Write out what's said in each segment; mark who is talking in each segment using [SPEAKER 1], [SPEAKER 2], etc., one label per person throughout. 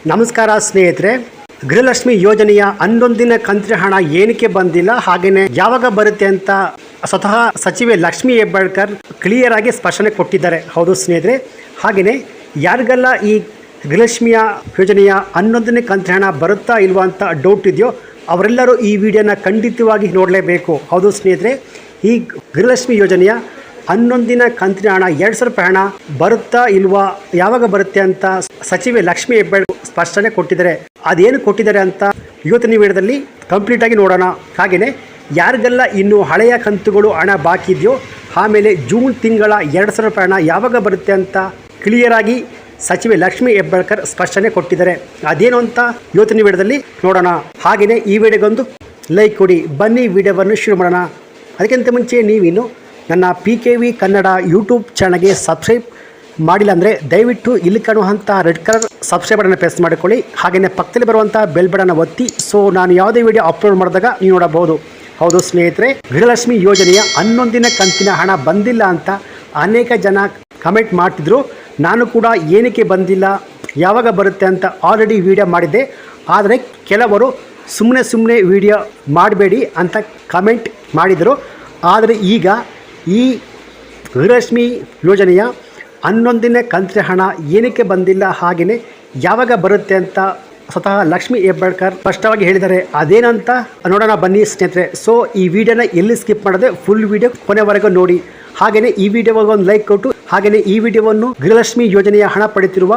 [SPEAKER 1] ನಮಸ್ಕಾರ ಸ್ನೇಹಿತರೆ, ಗೃಹಲಕ್ಷ್ಮಿ ಯೋಜನೆಯ 11 ದಿನ ಕಂತಿನ ಹಣ ಏನಕ್ಕೆ ಬಂದಿಲ್ಲ, ಹಾಗೆಯೇ ಯಾವಾಗ ಬರುತ್ತೆ ಅಂತ ಸ್ವತಃ ಸಚಿವೆ ಲಕ್ಷ್ಮಿ ಹೆಬ್ಬಾಳ್ಕರ್ ಕ್ಲಿಯರ್ ಆಗಿ ಸ್ಪಷ್ಟನೆ ಕೊಟ್ಟಿದ್ದಾರೆ. ಹೌದು ಸ್ನೇಹಿತರೆ, ಹಾಗೆಯೇ ಯಾರಿಗೆಲ್ಲ ಈ ಗೃಹಲಕ್ಷ್ಮಿಯ ಯೋಜನೆಯ 11ನೇ ಕಂತಿನ ಹಣ ಬರುತ್ತಾ ಇಲ್ವಾ ಅಂತ ಡೌಟ್ ಇದೆಯೋ ಅವರೆಲ್ಲರೂ ಈ ವಿಡಿಯೋನ ಖಂಡಿತವಾಗಿ ನೋಡಲೇಬೇಕು. ಹೌದು ಸ್ನೇಹಿತರೆ, ಈ ಗೃಹಲಕ್ಷ್ಮಿ ಯೋಜನೆಯ 11 ದಿನ ಕಂತಿನ ಹಣ 2,000 ರೂಪಾಯಿ ಹಣ ಬರುತ್ತಾ ಇಲ್ವಾ, ಯಾವಾಗ ಬರುತ್ತೆ ಅಂತ ಸಚಿವೆ ಲಕ್ಷ್ಮಿ ಹೆಬ್ಬಾಳ್ಕರ್ ಸ್ಪಷ್ಟನೆ ಕೊಟ್ಟಿದ್ದಾರೆ. ಅದೇನು ಕೊಟ್ಟಿದ್ದಾರೆ ಅಂತ ಇವತ್ತಿನ ವಿಡಿಯೋದಲ್ಲಿ ಕಂಪ್ಲೀಟಾಗಿ ನೋಡೋಣ. ಹಾಗೆಯೇ ಯಾರಿಗೆಲ್ಲ ಇನ್ನು ಹಳೆಯ ಕಂತುಗಳು ಹಣ ಬಾಕಿ ಇದೆಯೋ, ಆಮೇಲೆ ಜೂನ್ ತಿಂಗಳ 2,000 ರೂಪಾಯಿ ಹಣ ಯಾವಾಗ ಬರುತ್ತೆ ಅಂತ ಕ್ಲಿಯರಾಗಿ ಸಚಿವೆ ಲಕ್ಷ್ಮಿ ಹೆಬ್ಬಾಳ್ಕರ್ ಸ್ಪಷ್ಟನೆ ಕೊಟ್ಟಿದ್ದಾರೆ. ಅದೇನು ಅಂತ ಇವತ್ತಿನ ವಿಡಿಯೋದಲ್ಲಿ ನೋಡೋಣ. ಹಾಗೆಯೇ ಈ ವಿಡಿಯೋಗೊಂದು ಲೈಕ್ ಕೊಡಿ. ಬನ್ನಿ ವಿಡಿಯೋವನ್ನು ಶುರು ಮಾಡೋಣ. ಅದಕ್ಕಿಂತ ಮುಂಚೆ ನೀವಿನ್ನು ನನ್ನ PKV ಕನ್ನಡ ಯೂಟ್ಯೂಬ್ ಚಾನಲ್ಗೆ ಸಬ್ಸ್ಕ್ರೈಬ್ ಮಾಡಿಲ್ಲ ಅಂದರೆ ದಯವಿಟ್ಟು ಇಲ್ಲಿ ಕಾಣುವಂಥ ರೆಡ್ ಕಲರ್ ಸಬ್ಸ್ಕ್ರೈಬ್ ಬಟನ್ನ ಪ್ರೆಸ್ ಮಾಡಿಕೊಳ್ಳಿ. ಹಾಗೆಯೇ ಪಕ್ಕದಲ್ಲಿ ಬರುವಂಥ ಬೆಲ್ ಬಟನ್ನ ಒತ್ತಿ, ಸೊ ನಾನು ಯಾವುದೇ ವಿಡಿಯೋ ಅಪ್ಲೋಡ್ ಮಾಡಿದಾಗ ನೀವು ನೋಡಬಹುದು. ಹೌದು ಸ್ನೇಹಿತರೆ, ಗೃಹಲಕ್ಷ್ಮಿ ಯೋಜನೆಯ 11 ದಿನ ಕಂತಿನ ಹಣ ಬಂದಿಲ್ಲ ಅಂತ ಅನೇಕ ಜನ ಕಮೆಂಟ್ ಮಾಡ್ತಿದ್ರು. ನಾನು ಕೂಡ ಏನಕ್ಕೆ ಬಂದಿಲ್ಲ, ಯಾವಾಗ ಬರುತ್ತೆ ಅಂತ ಆಲ್ರೆಡಿ ವಿಡಿಯೋ ಮಾಡಿದ್ದೆ. ಆದರೆ ಕೆಲವರು ಸುಮ್ಮನೆ ವಿಡಿಯೋ ಮಾಡಬೇಡಿ ಅಂತ ಕಮೆಂಟ್ ಮಾಡಿದರು. ಆದರೆ ಈಗ ಈ ಗೃಹಲಕ್ಷ್ಮಿ ಯೋಜನೆಯ 11 ದಿನ ಕಂತಿನ ಹಣ ಏನಕ್ಕೆ ಬಂದಿಲ್ಲ, ಹಾಗೆಯೇ ಯಾವಾಗ ಬರುತ್ತೆ ಅಂತ ಸ್ವತಃ ಲಕ್ಷ್ಮಿ ಹೆಬ್ಬಾಳ್ಕರ್ ಸ್ಪಷ್ಟವಾಗಿ ಹೇಳಿದ್ದಾರೆ. ಅದೇನಂತ ನೋಡೋಣ ಬನ್ನಿ ಸ್ನೇಹಿತರೆ. ಸೊ ಈ ವಿಡಿಯೋನ ಎಲ್ಲಿ ಸ್ಕಿಪ್ ಮಾಡದೆ ಫುಲ್ ವಿಡಿಯೋ ಕೊನೆವರೆಗೂ ನೋಡಿ. ಹಾಗೆಯೇ ಈ ವಿಡಿಯೋಗೆ ಒಂದು ಲೈಕ್ ಕೊಟ್ಟು, ಹಾಗೆಯೇ ಈ ವಿಡಿಯೋವನ್ನು ಗೃಹಲಕ್ಷ್ಮಿ ಯೋಜನೆಯ ಹಣ ಪಡೆಯುತ್ತಿರುವ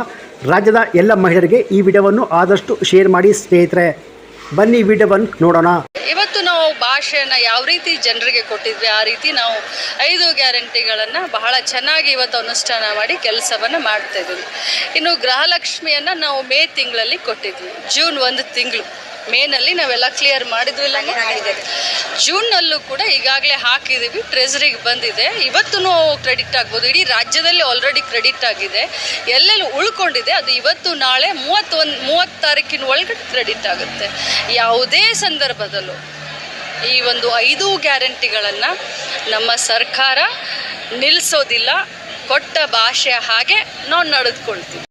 [SPEAKER 1] ರಾಜ್ಯದ ಎಲ್ಲ ಮಹಿಳೆಯರಿಗೆ ಈ ವಿಡಿಯೋವನ್ನು ಆದಷ್ಟು ಶೇರ್ ಮಾಡಿ ಸ್ನೇಹಿತರೆ. ಬನ್ನಿ ವಿಡಿಯೋವನ್ನು ನೋಡೋಣ.
[SPEAKER 2] ಇವತ್ತು ನಾವು ಭಾಷೆಯನ್ನು ಯಾವ ರೀತಿ ಜನರಿಗೆ ಕೊಟ್ಟಿದ್ವಿ, ಆ ರೀತಿ ನಾವು 5 ಗ್ಯಾರಂಟಿಗಳನ್ನು ಬಹಳ ಚೆನ್ನಾಗಿ ಇವತ್ತು ಅನುಷ್ಠಾನ ಮಾಡಿ ಕೆಲಸವನ್ನು ಮಾಡ್ತಾ ಇದ್ದೀವಿ. ಇನ್ನು ಗೃಹಲಕ್ಷ್ಮಿಯನ್ನು ನಾವು ಮೇ ತಿಂಗಳಲ್ಲಿ ಕೊಟ್ಟಿದ್ವಿ. ಜೂನ್ 1 ತಿಂಗಳು, ಮೇನಲ್ಲಿ ನಾವೆಲ್ಲ ಕ್ಲಿಯರ್ ಮಾಡಿದ್ವಿ. ಇಲ್ಲ, ಜೂನ್ನಲ್ಲೂ ಕೂಡ ಈಗಾಗಲೇ ಹಾಕಿದ್ದೀವಿ, ಟ್ರೆಜರಿಗೆ ಬಂದಿದೆ. ಇವತ್ತು ಕ್ರೆಡಿಟ್ ಆಗ್ಬೋದು. ಇಡೀ ರಾಜ್ಯದಲ್ಲಿ ಆಲ್ರೆಡಿ ಕ್ರೆಡಿಟ್ ಆಗಿದೆ. ಎಲ್ಲೆಲ್ಲಿ ಉಳ್ಕೊಂಡಿದೆ ಅದು ಇವತ್ತು ನಾಳೆ 30 ತಾರೀಕಿನ ಒಳಗಡೆ ಕ್ರೆಡಿಟ್ ಆಗುತ್ತೆ. ಯಾವುದೇ ಸಂದರ್ಭದಲ್ಲೂ ಈ ಒಂದು 5 ಗ್ಯಾರಂಟಿಗಳನ್ನು ನಮ್ಮ ಸರ್ಕಾರ ನಿಲ್ಲಿಸೋದಿಲ್ಲ. ಕೊಟ್ಟ ಭಾಷೆಯ ಹಾಗೆ ನಾವು ನಡೆದುಕೊಳ್ತೀವಿ.